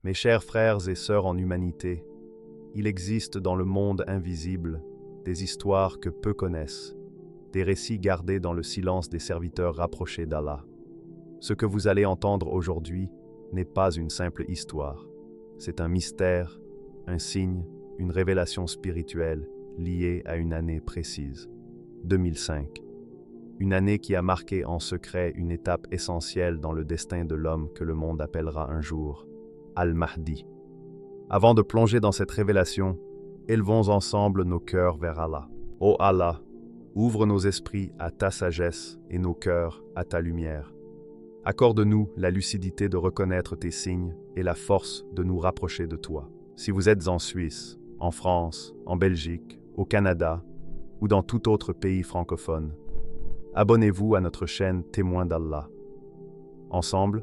Mes chers frères et sœurs en humanité, il existe dans le monde invisible des histoires que peu connaissent, des récits gardés dans le silence des serviteurs rapprochés d'Allah. Ce que vous allez entendre aujourd'hui n'est pas une simple histoire. C'est un mystère, un signe, une révélation spirituelle liée à une année précise. 2005. Une année qui a marqué en secret une étape essentielle dans le destin de l'homme que le monde appellera un jour Al-Mahdi. Avant de plonger dans cette révélation, élevons ensemble nos cœurs vers Allah. Ô Allah, ouvre nos esprits à ta sagesse et nos cœurs à ta lumière. Accorde-nous la lucidité de reconnaître tes signes et la force de nous rapprocher de toi. Si vous êtes en Suisse, en France, en Belgique, au Canada ou dans tout autre pays francophone, abonnez-vous à notre chaîne Témoins d'Allah. Ensemble,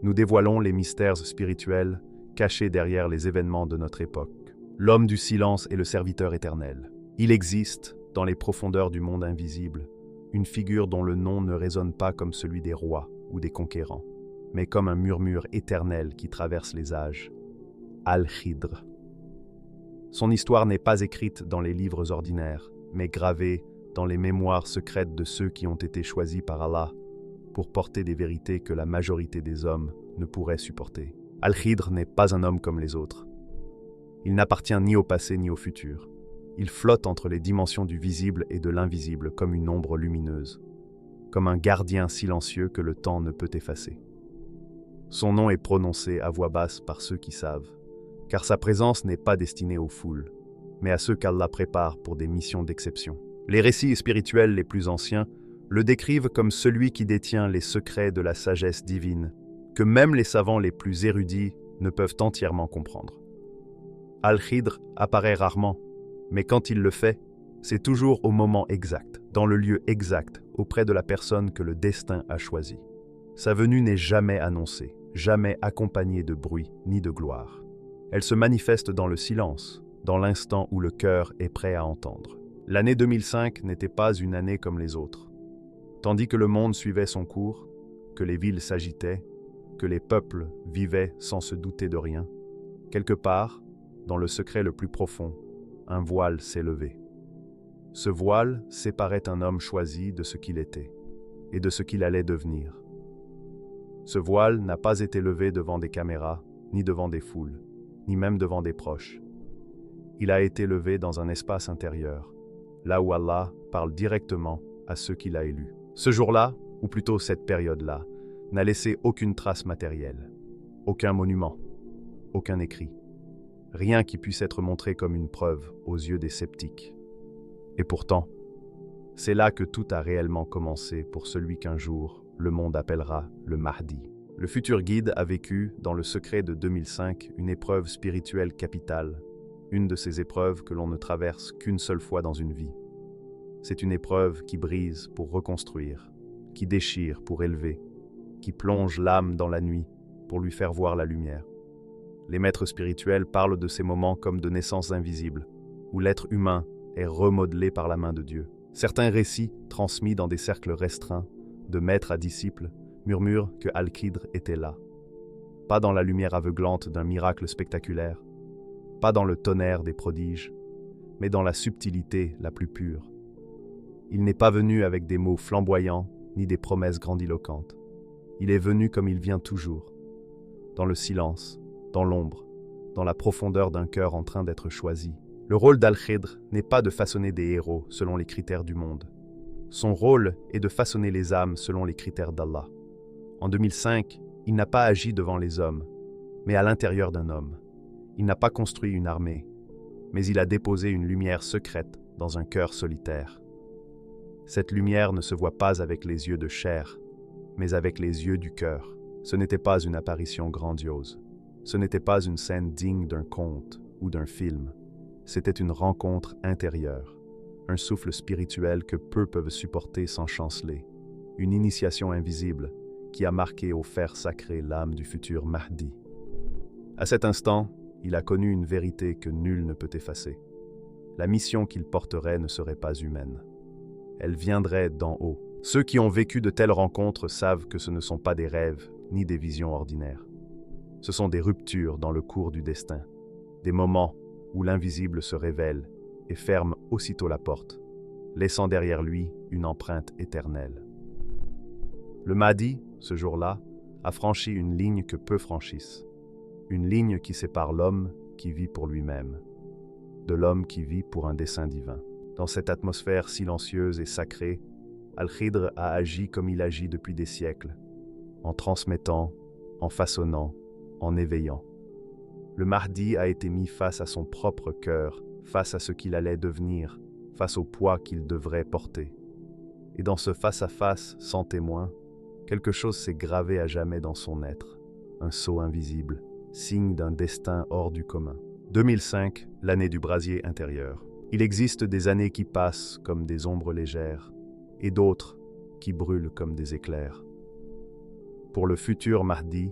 nous dévoilons les mystères spirituels cachés derrière les événements de notre époque. L'homme du silence est le serviteur éternel. Il existe, dans les profondeurs du monde invisible, une figure dont le nom ne résonne pas comme celui des rois ou des conquérants, mais comme un murmure éternel qui traverse les âges. Al-Khidr. Son histoire n'est pas écrite dans les livres ordinaires, mais gravée dans les mémoires secrètes de ceux qui ont été choisis par Allah pour porter des vérités que la majorité des hommes ne pourraient supporter. Al-Khidr n'est pas un homme comme les autres. Il n'appartient ni au passé ni au futur. Il flotte entre les dimensions du visible et de l'invisible comme une ombre lumineuse, comme un gardien silencieux que le temps ne peut effacer. Son nom est prononcé à voix basse par ceux qui savent, car sa présence n'est pas destinée aux foules, mais à ceux qu'Allah prépare pour des missions d'exception. Les récits spirituels les plus anciens le décrivent comme celui qui détient les secrets de la sagesse divine, que même les savants les plus érudits ne peuvent entièrement comprendre. Al-Khidr apparaît rarement, mais quand il le fait, c'est toujours au moment exact, dans le lieu exact, auprès de la personne que le destin a choisie. Sa venue n'est jamais annoncée, jamais accompagnée de bruit ni de gloire. Elle se manifeste dans le silence, dans l'instant où le cœur est prêt à entendre. L'année 2005 n'était pas une année comme les autres. Tandis que le monde suivait son cours, que les villes s'agitaient, que les peuples vivaient sans se douter de rien, quelque part, dans le secret le plus profond, un voile s'est levé. Ce voile séparait un homme choisi de ce qu'il était et de ce qu'il allait devenir. Ce voile n'a pas été levé devant des caméras, ni devant des foules, ni même devant des proches. Il a été levé dans un espace intérieur, là où Allah parle directement à ceux qu'il a élus. Ce jour-là, ou plutôt cette période-là, n'a laissé aucune trace matérielle, aucun monument, aucun écrit, rien qui puisse être montré comme une preuve aux yeux des sceptiques. Et pourtant, c'est là que tout a réellement commencé pour celui qu'un jour le monde appellera le Mahdi. Le futur guide a vécu, dans le secret de 2005, une épreuve spirituelle capitale, une de ces épreuves que l'on ne traverse qu'une seule fois dans une vie. C'est une épreuve qui brise pour reconstruire, qui déchire pour élever, qui plonge l'âme dans la nuit pour lui faire voir la lumière. Les maîtres spirituels parlent de ces moments comme de naissances invisibles, où l'être humain est remodelé par la main de Dieu. Certains récits, transmis dans des cercles restreints, de maîtres à disciples, murmurent que Al-Khidr était là. Pas dans la lumière aveuglante d'un miracle spectaculaire, pas dans le tonnerre des prodiges, mais dans la subtilité la plus pure. Il n'est pas venu avec des mots flamboyants ni des promesses grandiloquentes. Il est venu comme il vient toujours, dans le silence, dans l'ombre, dans la profondeur d'un cœur en train d'être choisi. Le rôle d'Al-Khidr n'est pas de façonner des héros selon les critères du monde. Son rôle est de façonner les âmes selon les critères d'Allah. En 2005, il n'a pas agi devant les hommes, mais à l'intérieur d'un homme. Il n'a pas construit une armée, mais il a déposé une lumière secrète dans un cœur solitaire. Cette lumière ne se voit pas avec les yeux de chair, mais avec les yeux du cœur. Ce n'était pas une apparition grandiose. Ce n'était pas une scène digne d'un conte ou d'un film. C'était une rencontre intérieure, un souffle spirituel que peu peuvent supporter sans chanceler, une initiation invisible qui a marqué au fer sacré l'âme du futur Mahdi. À cet instant, il a connu une vérité que nul ne peut effacer. La mission qu'il porterait ne serait pas humaine. Elle viendrait d'en haut. Ceux qui ont vécu de telles rencontres savent que ce ne sont pas des rêves ni des visions ordinaires. Ce sont des ruptures dans le cours du destin, des moments où l'invisible se révèle et ferme aussitôt la porte, laissant derrière lui une empreinte éternelle. Le Mahdi, ce jour-là, a franchi une ligne que peu franchissent, une ligne qui sépare l'homme qui vit pour lui-même, de l'homme qui vit pour un dessein divin. Dans cette atmosphère silencieuse et sacrée, Al-Khidr a agi comme il agit depuis des siècles, en transmettant, en façonnant, en éveillant. Le Mahdi a été mis face à son propre cœur, face à ce qu'il allait devenir, face au poids qu'il devrait porter. Et dans ce face-à-face, sans témoin, quelque chose s'est gravé à jamais dans son être, un sceau invisible, signe d'un destin hors du commun. 2005, l'année du brasier intérieur. Il existe des années qui passent comme des ombres légères, et d'autres qui brûlent comme des éclairs. Pour le futur Mahdi,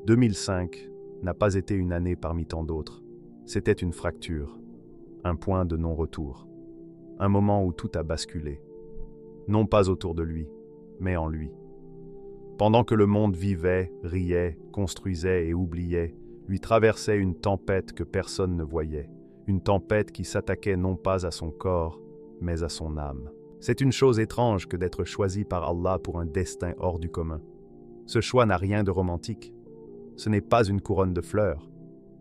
2005 n'a pas été une année parmi tant d'autres. C'était une fracture, un point de non-retour, un moment où tout a basculé, non pas autour de lui, mais en lui. Pendant que le monde vivait, riait, construisait et oubliait, lui traversait une tempête que personne ne voyait, une tempête qui s'attaquait non pas à son corps, mais à son âme. C'est une chose étrange que d'être choisi par Allah pour un destin hors du commun. Ce choix n'a rien de romantique. Ce n'est pas une couronne de fleurs.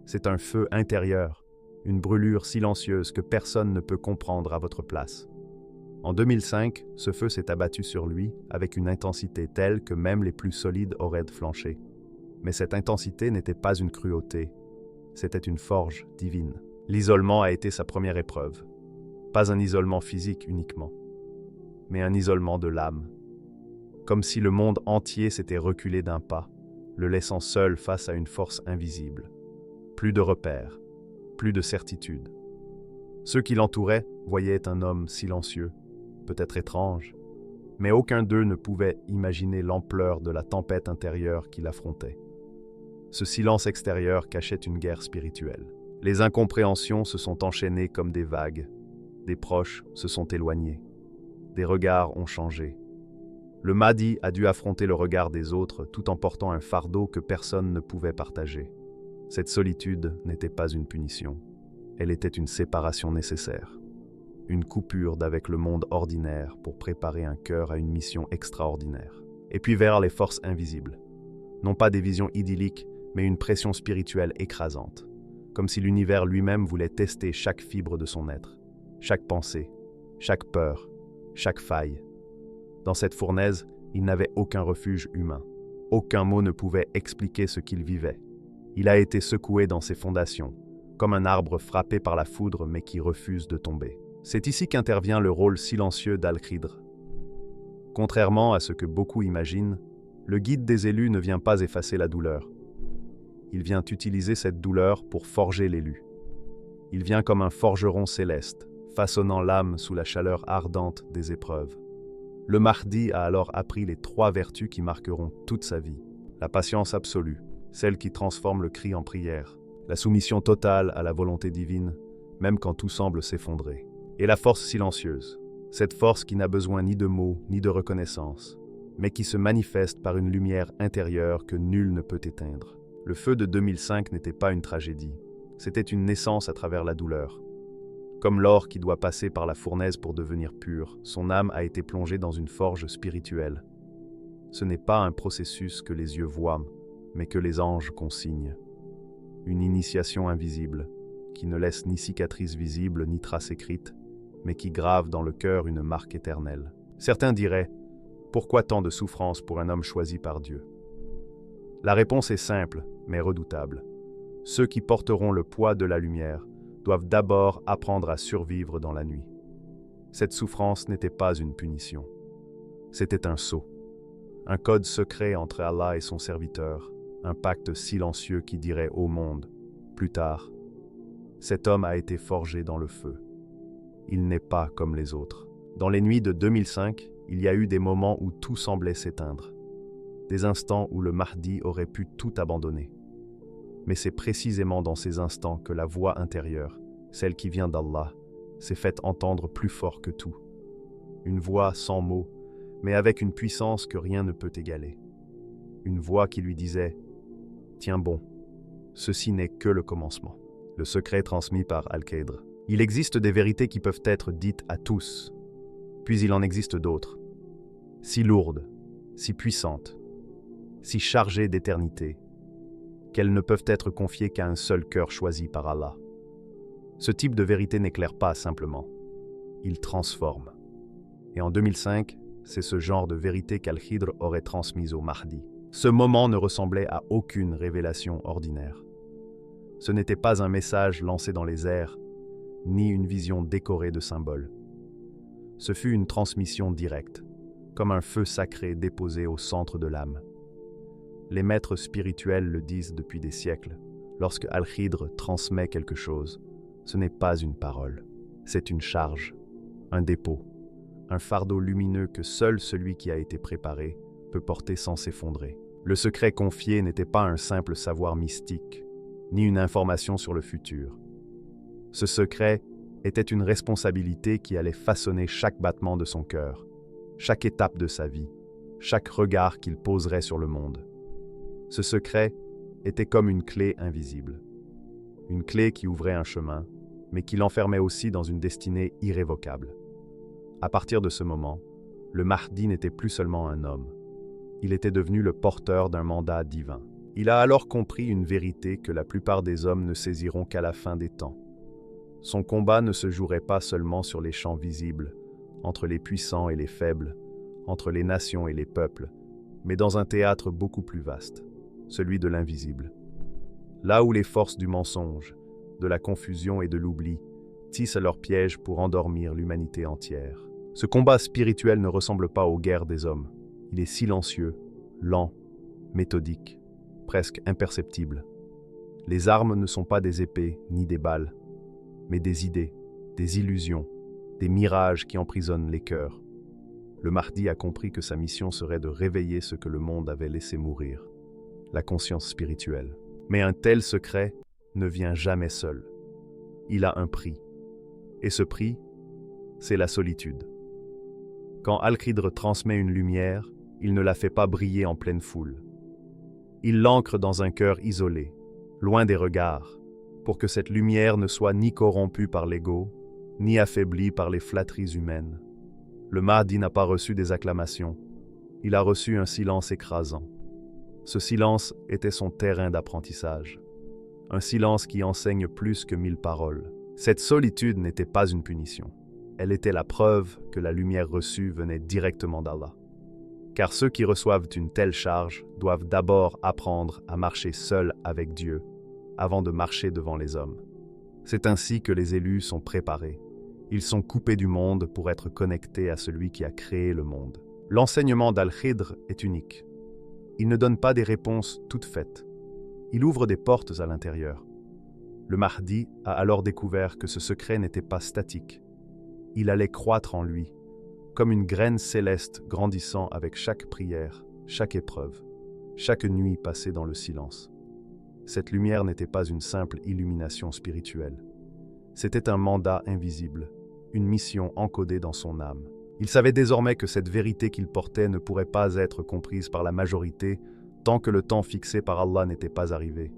C'est un feu intérieur, une brûlure silencieuse que personne ne peut comprendre à votre place. En 2005, ce feu s'est abattu sur lui avec une intensité telle que même les plus solides auraient flanché. Mais cette intensité n'était pas une cruauté, c'était une forge divine. L'isolement a été sa première épreuve. Pas un isolement physique uniquement, mais un isolement de l'âme. Comme si le monde entier s'était reculé d'un pas, le laissant seul face à une force invisible. Plus de repères, plus de certitude. Ceux qui l'entouraient voyaient un homme silencieux, peut-être étrange, mais aucun d'eux ne pouvait imaginer l'ampleur de la tempête intérieure qu'il affrontait. Ce silence extérieur cachait une guerre spirituelle. Les incompréhensions se sont enchaînées comme des vagues. Des proches se sont éloignés. Des regards ont changé. Le Mahdi a dû affronter le regard des autres tout en portant un fardeau que personne ne pouvait partager. Cette solitude n'était pas une punition. Elle était une séparation nécessaire. Une coupure d'avec le monde ordinaire pour préparer un cœur à une mission extraordinaire. Et puis vers les forces invisibles. Non pas des visions idylliques, mais une pression spirituelle écrasante. Comme si l'univers lui-même voulait tester chaque fibre de son être, chaque pensée, chaque peur, chaque faille. Dans cette fournaise, il n'avait aucun refuge humain. Aucun mot ne pouvait expliquer ce qu'il vivait. Il a été secoué dans ses fondations, comme un arbre frappé par la foudre mais qui refuse de tomber. C'est ici qu'intervient le rôle silencieux d'Al-Khidr. Contrairement à ce que beaucoup imaginent, le guide des élus ne vient pas effacer la douleur. Il vient utiliser cette douleur pour forger l'élu. Il vient comme un forgeron céleste, façonnant l'âme sous la chaleur ardente des épreuves. Le Mahdi a alors appris les 3 vertus qui marqueront toute sa vie. La patience absolue, celle qui transforme le cri en prière. La soumission totale à la volonté divine, même quand tout semble s'effondrer. Et la force silencieuse, cette force qui n'a besoin ni de mots ni de reconnaissance, mais qui se manifeste par une lumière intérieure que nul ne peut éteindre. Le feu de 2005 n'était pas une tragédie, c'était une naissance à travers la douleur. Comme l'or qui doit passer par la fournaise pour devenir pur, son âme a été plongée dans une forge spirituelle. Ce n'est pas un processus que les yeux voient, mais que les anges consignent. Une initiation invisible, qui ne laisse ni cicatrice visible ni trace écrite, mais qui grave dans le cœur une marque éternelle. Certains diraient, pourquoi tant de souffrance pour un homme choisi par Dieu? La réponse est simple, mais redoutable. Ceux qui porteront le poids de la lumière doivent d'abord apprendre à survivre dans la nuit. Cette souffrance n'était pas une punition. C'était un sceau, un code secret entre Allah et son serviteur, un pacte silencieux qui dirait au monde, plus tard, cet homme a été forgé dans le feu. Il n'est pas comme les autres. Dans les nuits de 2005, il y a eu des moments où tout semblait s'éteindre. Des instants où le Mahdi aurait pu tout abandonner. Mais c'est précisément dans ces instants que la voix intérieure, celle qui vient d'Allah, s'est faite entendre plus fort que tout. Une voix sans mots, mais avec une puissance que rien ne peut égaler. Une voix qui lui disait Tiens bon, ceci n'est que le commencement. Le secret transmis par Al-Qadr. Il existe des vérités qui peuvent être dites à tous, puis il en existe d'autres, si lourdes, si puissantes, si chargées d'éternité, qu'elles ne peuvent être confiées qu'à un seul cœur choisi par Allah. Ce type de vérité n'éclaire pas simplement, il transforme. Et en 2005, c'est ce genre de vérité qu'Al-Qadr aurait transmise au Mahdi. Ce moment ne ressemblait à aucune révélation ordinaire. Ce n'était pas un message lancé dans les airs, ni une vision décorée de symboles. Ce fut une transmission directe, comme un feu sacré déposé au centre de l'âme. Les maîtres spirituels le disent depuis des siècles. Lorsque Al-Qadr transmet quelque chose, ce n'est pas une parole, c'est une charge, un dépôt, un fardeau lumineux que seul celui qui a été préparé peut porter sans s'effondrer. Le secret confié n'était pas un simple savoir mystique, ni une information sur le futur. Ce secret était une responsabilité qui allait façonner chaque battement de son cœur, chaque étape de sa vie, chaque regard qu'il poserait sur le monde. Ce secret était comme une clé invisible. Une clé qui ouvrait un chemin, mais qui l'enfermait aussi dans une destinée irrévocable. À partir de ce moment, le Mahdi n'était plus seulement un homme. Il était devenu le porteur d'un mandat divin. Il a alors compris une vérité que la plupart des hommes ne saisiront qu'à la fin des temps. Son combat ne se jouerait pas seulement sur les champs visibles, entre les puissants et les faibles, entre les nations et les peuples, mais dans un théâtre beaucoup plus vaste, celui de l'invisible. Là où les forces du mensonge, de la confusion et de l'oubli tissent leurs pièges pour endormir l'humanité entière. Ce combat spirituel ne ressemble pas aux guerres des hommes. Il est silencieux, lent, méthodique, presque imperceptible. Les armes ne sont pas des épées ni des balles, mais des idées, des illusions, des mirages qui emprisonnent les cœurs. Le Mahdi a compris que sa mission serait de réveiller ce que le monde avait laissé mourir, la conscience spirituelle. Mais un tel secret ne vient jamais seul. Il a un prix. Et ce prix, c'est la solitude. Quand Al-Qadr transmet une lumière, il ne la fait pas briller en pleine foule. Il l'ancre dans un cœur isolé, loin des regards, pour que cette lumière ne soit ni corrompue par l'ego, ni affaiblie par les flatteries humaines. Le Mahdi n'a pas reçu des acclamations, il a reçu un silence écrasant. Ce silence était son terrain d'apprentissage, un silence qui enseigne plus que 1000 paroles. Cette solitude n'était pas une punition, elle était la preuve que la lumière reçue venait directement d'Allah. Car ceux qui reçoivent une telle charge doivent d'abord apprendre à marcher seuls avec Dieu, avant de marcher devant les hommes. C'est ainsi que les élus sont préparés. Ils sont coupés du monde pour être connectés à celui qui a créé le monde. L'enseignement d'Al-Qadr est unique. Il ne donne pas des réponses toutes faites. Il ouvre des portes à l'intérieur. Le Mahdi a alors découvert que ce secret n'était pas statique. Il allait croître en lui, comme une graine céleste grandissant avec chaque prière, chaque épreuve, chaque nuit passée dans le silence. Cette lumière n'était pas une simple illumination spirituelle. C'était un mandat invisible, une mission encodée dans son âme. Il savait désormais que cette vérité qu'il portait ne pourrait pas être comprise par la majorité tant que le temps fixé par Allah n'était pas arrivé.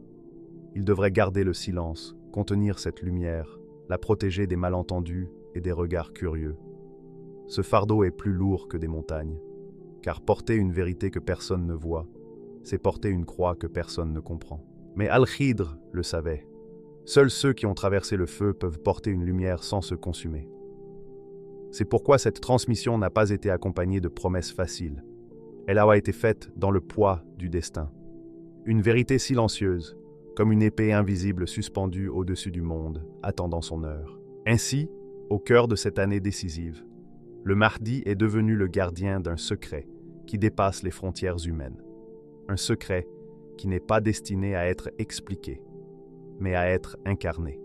Il devrait garder le silence, contenir cette lumière, la protéger des malentendus et des regards curieux. Ce fardeau est plus lourd que des montagnes, car porter une vérité que personne ne voit, c'est porter une croix que personne ne comprend. Mais Al-Qadr le savait. Seuls ceux qui ont traversé le feu peuvent porter une lumière sans se consumer. C'est pourquoi cette transmission n'a pas été accompagnée de promesses faciles. Elle a été faite dans le poids du destin. Une vérité silencieuse, comme une épée invisible suspendue au-dessus du monde, attendant son heure. Ainsi, au cœur de cette année décisive, le Mahdi est devenu le gardien d'un secret qui dépasse les frontières humaines. Un secret qui n'est pas destiné à être expliqué, mais à être incarné.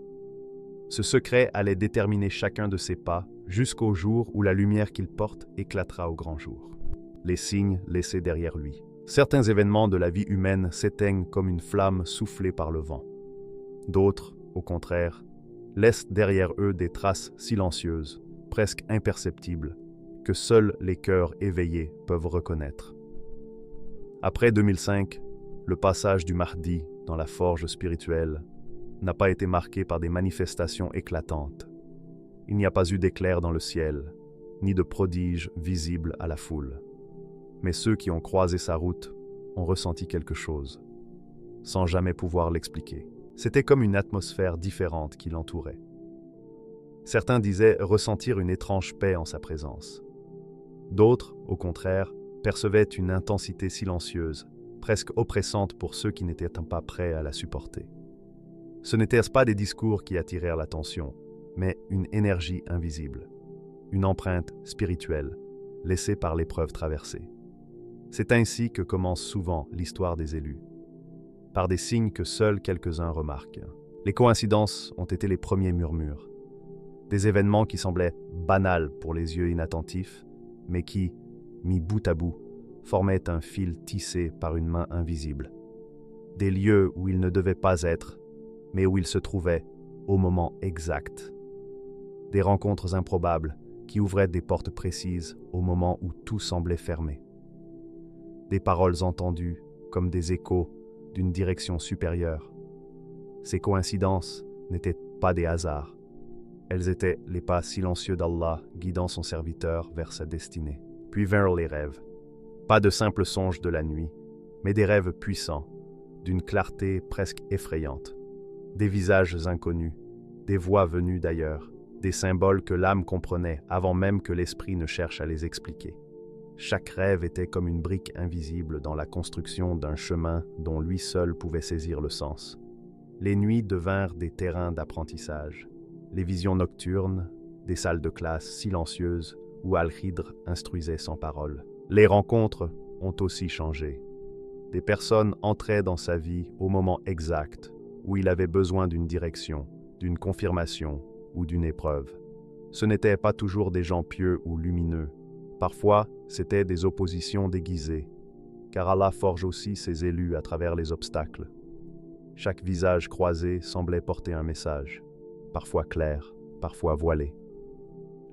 Ce secret allait déterminer chacun de ses pas jusqu'au jour où la lumière qu'il porte éclatera au grand jour. Les signes laissés derrière lui. Certains événements de la vie humaine s'éteignent comme une flamme soufflée par le vent. D'autres, au contraire, laissent derrière eux des traces silencieuses, presque imperceptibles, que seuls les cœurs éveillés peuvent reconnaître. Après 2005, Le passage du Mahdi dans la forge spirituelle n'a pas été marqué par des manifestations éclatantes. Il n'y a pas eu d'éclairs dans le ciel, ni de prodiges visibles à la foule. Mais ceux qui ont croisé sa route ont ressenti quelque chose, sans jamais pouvoir l'expliquer. C'était comme une atmosphère différente qui l'entourait. Certains disaient ressentir une étrange paix en sa présence. D'autres, au contraire, percevaient une intensité silencieuse, presque oppressante pour ceux qui n'étaient pas prêts à la supporter. Ce n'étaient pas des discours qui attirèrent l'attention, mais une énergie invisible, une empreinte spirituelle laissée par l'épreuve traversée. C'est ainsi que commence souvent l'histoire des élus, par des signes que seuls quelques-uns remarquent. Les coïncidences ont été les premiers murmures, des événements qui semblaient banals pour les yeux inattentifs, mais qui, mis bout à bout, formaient un fil tissé par une main invisible. Des lieux où ils ne devaient pas être, mais où ils se trouvaient au moment exact. Des rencontres improbables qui ouvraient des portes précises au moment où tout semblait fermé. Des paroles entendues comme des échos d'une direction supérieure. Ces coïncidences n'étaient pas des hasards. Elles étaient les pas silencieux d'Allah guidant son serviteur vers sa destinée. Puis vinrent les rêves. Pas de simples songes de la nuit, mais des rêves puissants, d'une clarté presque effrayante. Des visages inconnus, des voix venues d'ailleurs, des symboles que l'âme comprenait avant même que l'esprit ne cherche à les expliquer. Chaque rêve était comme une brique invisible dans la construction d'un chemin dont lui seul pouvait saisir le sens. Les nuits devinrent des terrains d'apprentissage. Les visions nocturnes, des salles de classe silencieuses où Al-Khidr instruisait sans parole. Les rencontres ont aussi changé. Des personnes entraient dans sa vie au moment exact où il avait besoin d'une direction, d'une confirmation ou d'une épreuve. Ce n'étaient pas toujours des gens pieux ou lumineux. Parfois, c'étaient des oppositions déguisées, car Allah forge aussi ses élus à travers les obstacles. Chaque visage croisé semblait porter un message, parfois clair, parfois voilé.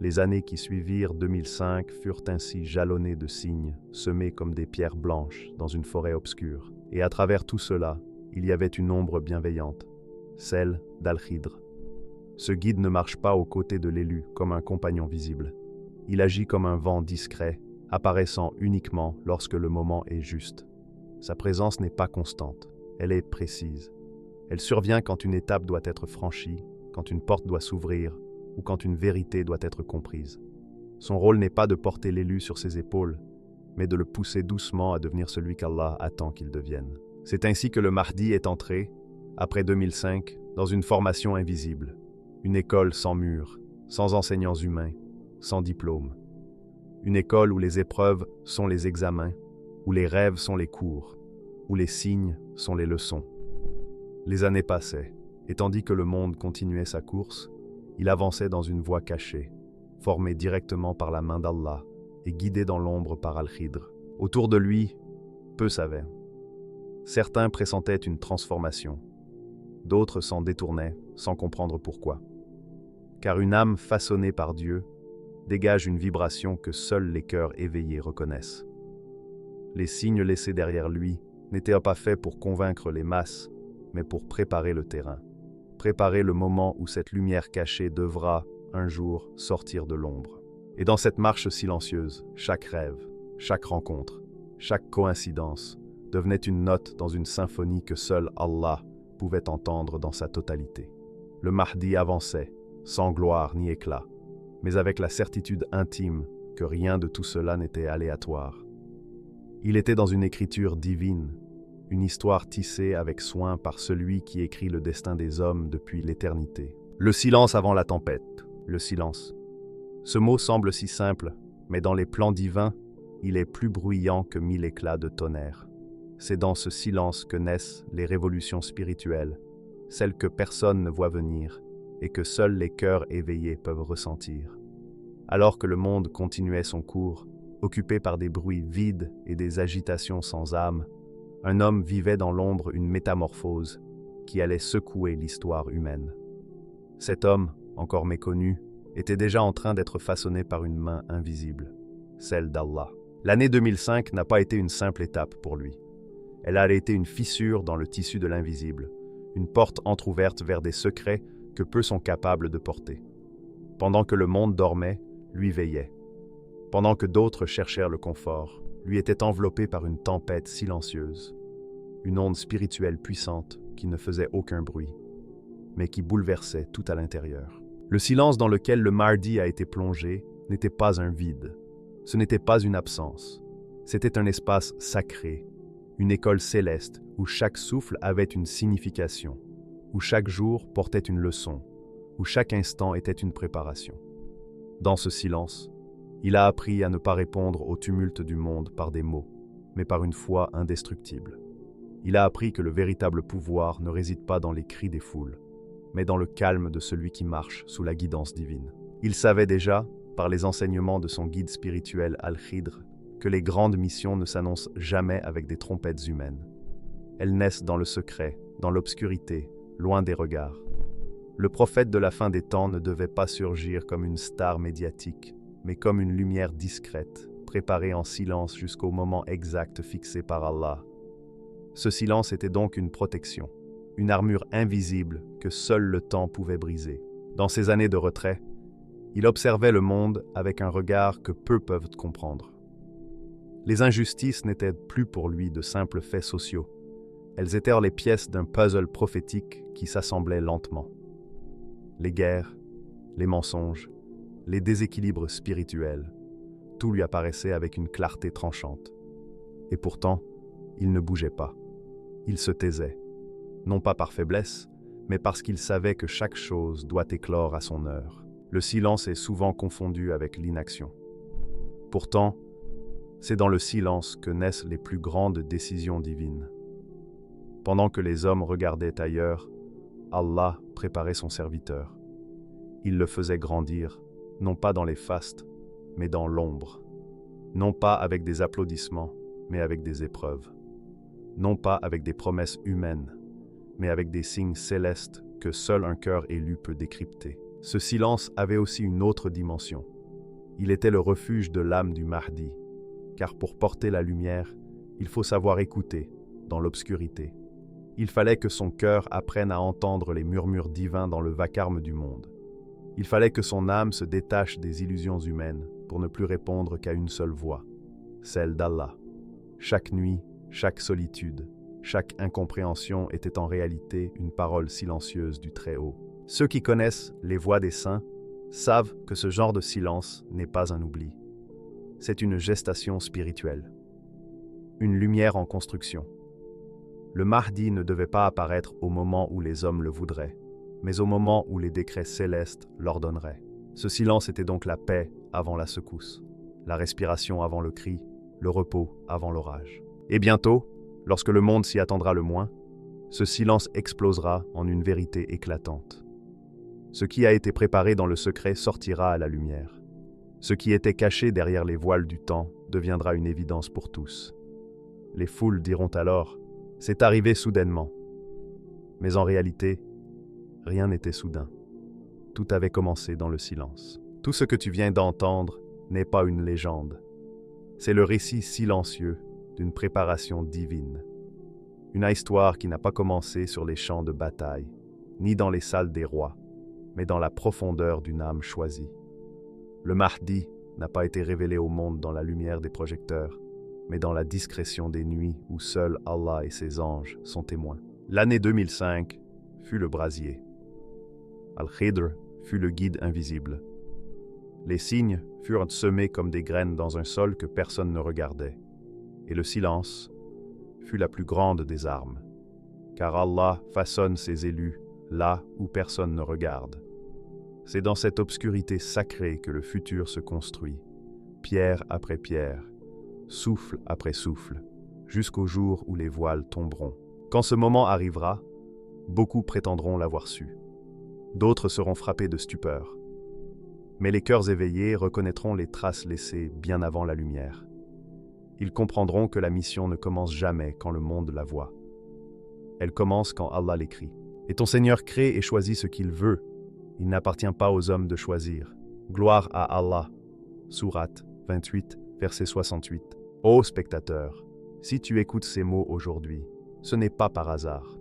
Les années qui suivirent 2005 furent ainsi jalonnées de signes, semés comme des pierres blanches dans une forêt obscure. Et à travers tout cela, il y avait une ombre bienveillante, celle d'Al-Khidr. Ce guide ne marche pas aux côtés de l'élu comme un compagnon visible. Il agit comme un vent discret, apparaissant uniquement lorsque le moment est juste. Sa présence n'est pas constante, elle est précise. Elle survient quand une étape doit être franchie, quand une porte doit s'ouvrir ou quand une vérité doit être comprise. Son rôle n'est pas de porter l'élu sur ses épaules, mais de le pousser doucement à devenir celui qu'Allah attend qu'il devienne. C'est ainsi que le Mahdi est entré, après 2005, dans une formation invisible, une école sans murs, sans enseignants humains, sans diplôme. Une école où les épreuves sont les examens, où les rêves sont les cours, où les signes sont les leçons. Les années passaient, et tandis que le monde continuait sa course, il avançait dans une voie cachée, formée directement par la main d'Allah et guidée dans l'ombre par Al-Khidr. Autour de lui, peu savaient. Certains pressentaient une transformation, d'autres s'en détournaient sans comprendre pourquoi. Car une âme façonnée par Dieu dégage une vibration que seuls les cœurs éveillés reconnaissent. Les signes laissés derrière lui n'étaient pas faits pour convaincre les masses, mais pour préparer le terrain. Préparer le moment où cette lumière cachée devra, un jour, sortir de l'ombre. Et dans cette marche silencieuse, chaque rêve, chaque rencontre, chaque coïncidence devenait une note dans une symphonie que seul Allah pouvait entendre dans sa totalité. Le Mahdi avançait, sans gloire ni éclat, mais avec la certitude intime que rien de tout cela n'était aléatoire. Il était dans une écriture divine, une histoire tissée avec soin par celui qui écrit le destin des hommes depuis l'éternité. Le silence avant la tempête, le silence. Ce mot semble si simple, mais dans les plans divins, il est plus bruyant que 1000 éclats de tonnerre. C'est dans ce silence que naissent les révolutions spirituelles, celles que personne ne voit venir et que seuls les cœurs éveillés peuvent ressentir. Alors que le monde continuait son cours, occupé par des bruits vides et des agitations sans âme, un homme vivait dans l'ombre une métamorphose qui allait secouer l'histoire humaine. Cet homme, encore méconnu, était déjà en train d'être façonné par une main invisible, celle d'Allah. L'année 2005 n'a pas été une simple étape pour lui. Elle a été une fissure dans le tissu de l'invisible, une porte entr'ouverte vers des secrets que peu sont capables de porter. Pendant que le monde dormait, lui veillait. Pendant que d'autres cherchèrent le confort, lui était enveloppé par une tempête silencieuse, une onde spirituelle puissante qui ne faisait aucun bruit, mais qui bouleversait tout à l'intérieur. Le silence dans lequel le Mahdi a été plongé n'était pas un vide, ce n'était pas une absence, c'était un espace sacré, une école céleste où chaque souffle avait une signification, où chaque jour portait une leçon, où chaque instant était une préparation. Dans ce silence, il a appris à ne pas répondre au tumulte du monde par des mots, mais par une foi indestructible. Il a appris que le véritable pouvoir ne réside pas dans les cris des foules, mais dans le calme de celui qui marche sous la guidance divine. Il savait déjà, par les enseignements de son guide spirituel Al-Khidr, que les grandes missions ne s'annoncent jamais avec des trompettes humaines. Elles naissent dans le secret, dans l'obscurité, loin des regards. Le prophète de la fin des temps ne devait pas surgir comme une star médiatique, mais comme une lumière discrète, préparée en silence jusqu'au moment exact fixé par Allah. Ce silence était donc une protection, une armure invisible que seul le temps pouvait briser. Dans ces années de retrait, il observait le monde avec un regard que peu peuvent comprendre. Les injustices n'étaient plus pour lui de simples faits sociaux. Elles étaient les pièces d'un puzzle prophétique qui s'assemblait lentement. Les guerres, les mensonges, les déséquilibres spirituels, tout lui apparaissait avec une clarté tranchante. Et pourtant, il ne bougeait pas. Il se taisait, non pas par faiblesse, mais parce qu'il savait que chaque chose doit éclore à son heure. Le silence est souvent confondu avec l'inaction. Pourtant, c'est dans le silence que naissent les plus grandes décisions divines. Pendant que les hommes regardaient ailleurs, Allah préparait son serviteur. Il le faisait grandir, non pas dans les fastes, mais dans l'ombre. Non pas avec des applaudissements, mais avec des épreuves. Non pas avec des promesses humaines, mais avec des signes célestes que seul un cœur élu peut décrypter. Ce silence avait aussi une autre dimension. Il était le refuge de l'âme du Mahdi, car pour porter la lumière, il faut savoir écouter, dans l'obscurité. Il fallait que son cœur apprenne à entendre les murmures divins dans le vacarme du monde. Il fallait que son âme se détache des illusions humaines pour ne plus répondre qu'à une seule voix, celle d'Allah. Chaque nuit, chaque solitude, chaque incompréhension était en réalité une parole silencieuse du Très-Haut. Ceux qui connaissent les voix des saints savent que ce genre de silence n'est pas un oubli. C'est une gestation spirituelle, une lumière en construction. Le Mahdi ne devait pas apparaître au moment où les hommes le voudraient, mais au moment où les décrets célestes l'ordonneraient. Ce silence était donc la paix avant la secousse, la respiration avant le cri, le repos avant l'orage. Et bientôt, lorsque le monde s'y attendra le moins, ce silence explosera en une vérité éclatante. Ce qui a été préparé dans le secret sortira à la lumière. Ce qui était caché derrière les voiles du temps deviendra une évidence pour tous. Les foules diront alors « c'est arrivé soudainement ». Mais en réalité, rien n'était soudain. Tout avait commencé dans le silence. Tout ce que tu viens d'entendre n'est pas une légende. C'est le récit silencieux d'une préparation divine. Une histoire qui n'a pas commencé sur les champs de bataille, ni dans les salles des rois, mais dans la profondeur d'une âme choisie. Le Mahdi n'a pas été révélé au monde dans la lumière des projecteurs, mais dans la discrétion des nuits où seul Allah et ses anges sont témoins. L'année 2005 fut le brasier. Al-Khidr fut le guide invisible. Les signes furent semés comme des graines dans un sol que personne ne regardait. Et le silence fut la plus grande des armes, car Allah façonne ses élus là où personne ne regarde. C'est dans cette obscurité sacrée que le futur se construit, pierre après pierre, souffle après souffle, jusqu'au jour où les voiles tomberont. Quand ce moment arrivera, beaucoup prétendront l'avoir su. D'autres seront frappés de stupeur. Mais les cœurs éveillés reconnaîtront les traces laissées bien avant la lumière. Ils comprendront que la mission ne commence jamais quand le monde la voit. Elle commence quand Allah l'écrit. Et ton Seigneur crée et choisit ce qu'il veut. Il n'appartient pas aux hommes de choisir. Gloire à Allah. Sourate 28, verset 68. Ô spectateur, Si tu écoutes ces mots aujourd'hui, ce n'est pas par hasard.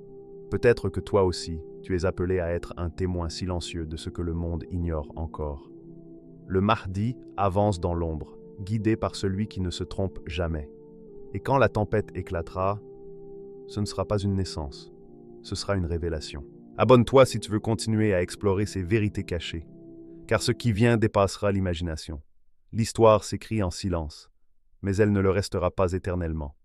Peut-être que toi aussi, tu es appelé à être un témoin silencieux de ce que le monde ignore encore. Le Mahdi avance dans l'ombre, guidé par celui qui ne se trompe jamais. Et quand la tempête éclatera, ce ne sera pas une naissance, ce sera une révélation. Abonne-toi si tu veux continuer à explorer ces vérités cachées, car ce qui vient dépassera l'imagination. L'histoire s'écrit en silence, mais elle ne le restera pas éternellement.